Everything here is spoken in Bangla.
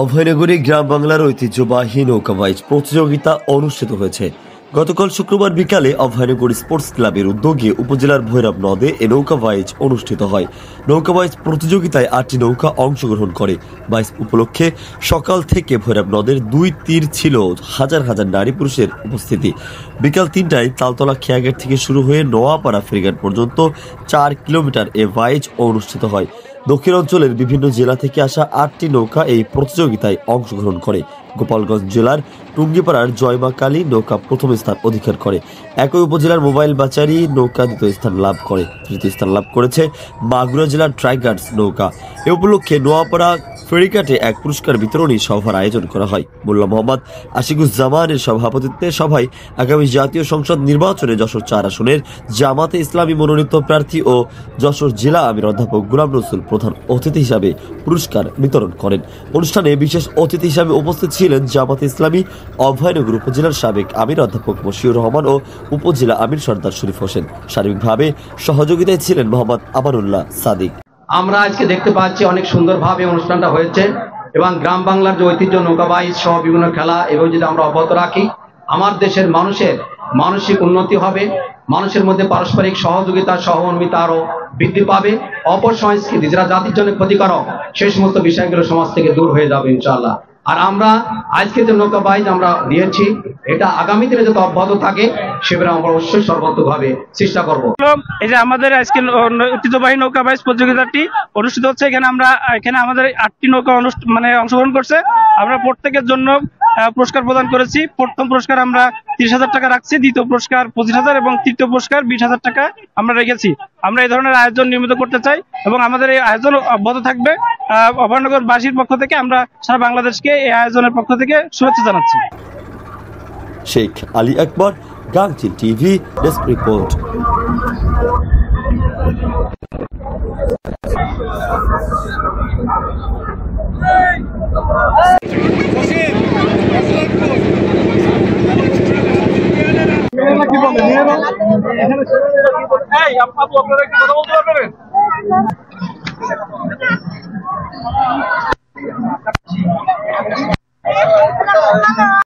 অভয়নগরে গ্রাম বাংলার ঐতিহ্যবাহী নৌকাবাইজ প্রতিযোগিতা অনুষ্ঠিত হয়েছে। গতকাল শুক্রবার বিকালে অভয়নগর স্পোর্টস ক্লাবের উদ্যোগে উপজেলার ভৈরব নদে এ নৌকাবাইজ অনুষ্ঠিত হয়। নৌকাবাইজ প্রতিযোগিতায় 8টি নৌকা অংশগ্রহণ করে। বাইজ উপলক্ষে সকাল থেকে ভৈরব নদের দুই তীর ছিল হাজার হাজার নারী পুরুষের উপস্থিতি। বিকাল 3টায় তালতলা খেয়াঘাট থেকে শুরু হয়ে নোয়াপাড়া ফেরিঘাট পর্যন্ত 4 কিলোমিটার এ বাইজ অনুষ্ঠিত হয়। দক্ষিণ অঞ্চলের বিভিন্ন জেলা থেকে আসা 8টি নৌকা এই প্রতিযোগিতায় অংশগ্রহণ করে। গোপালগঞ্জ জেলার টুঙ্গিপাড়ার জয়মা কালী নৌকা প্রথম স্থান অধিকার করে। একই উপজেলার মোবাইল বাচারি নৌকা দ্বিতীয় স্থান লাভ করে। তৃতীয় স্থান লাভ করেছে মাগুরা জেলার ট্রাইগার্স নৌকা। এ উপলক্ষে নোয়াপাড়া ফেরিঘাটে এক পুরস্কার বিতরণী সভার আয়োজন করা হয়। মোল্লা মোহাম্মদ আশিকুজ্জামানের সভাপতিত্বে সভায় আগামী জাতীয় সংসদ নির্বাচনে যশোর 4 আসনের জামাতে ইসলামী মনোনীত প্রার্থী ও যশোর জেলা আমির অধ্যাপক গোলাম রসুল প্রধান অতিথি হিসাবে পুরস্কার বিতরণ করেন। অনুষ্ঠানে বিশেষ অতিথি হিসাবে উপস্থিত ছিলেন জামাতে ইসলামী অভয়নগর উপজেলার সাবেক আমির অধ্যাপক মশিউর রহমান ও উপজেলা আমির সর্দার শরীফ হোসেন। সার্বিকভাবে সহযোগিতায় ছিলেন মোহাম্মদ আমানুল্লাহ সাদিক। আমরা আজকে দেখতে পাচ্ছি অনেক সুন্দরভাবে অনুষ্ঠানটা হয়েছে এবং গ্রাম বাংলার যে ঐতিহ্য নৌকাবাইজ সহ বিভিন্ন খেলা এবং যদি আমরা অব্যাহত রাখি, আমার দেশের মানুষের মানসিক উন্নতি হবে, মানুষের মধ্যে পারস্পরিক সহযোগিতা সহমর্মিতা আরো বৃদ্ধি পাবে, অপসংস্কৃতি যেটা জাতির জন্য ক্ষতিকারক সেই সমস্ত বিষয়গুলো সমাজ থেকে দূর হয়ে যাবে ইনশাআল্লাহ। আর আমরা আজকে যে নৌকাবাইজ আমরা দিয়েছি এটা আগামী দিনে যাতে অব্যাহত থাকে সেভাবে আমরা অবশ্যই সর্বাত্মকভাবে চেষ্টা করব। এই যে আমাদের আজকে ঐতিহ্যবাহী নৌকাবাইজ প্রতিযোগিতাটি অনুষ্ঠিত হচ্ছে, এখানে আমাদের 8টি নৌকা অংশগ্রহণ করছে। আমরা প্রত্যেকের জন্য পুরস্কার প্রদান করেছি। প্রথম পুরস্কার আমরা 30,000 টাকা রাখছি, দ্বিতীয় পুরস্কার 25,000 এবং তৃতীয় পুরস্কার 20,000 টাকা আমরা রেখেছি। আমরা এই ধরনের আয়োজন নিয়মিত করতে চাই এবং আমাদের এই আয়োজন অব্যাহত থাকবে। অভয়নগরবাসীর পক্ষ থেকে আমরা সারা বাংলাদেশকে এই আয়োজনের পক্ষ থেকে শুভেচ্ছা জানাচ্ছি। শেখ আলী আকবর, গাংচিল টিভি, ডেস্ক রিপোর্ট। আপনারা কি কথা বলতে পারবেন?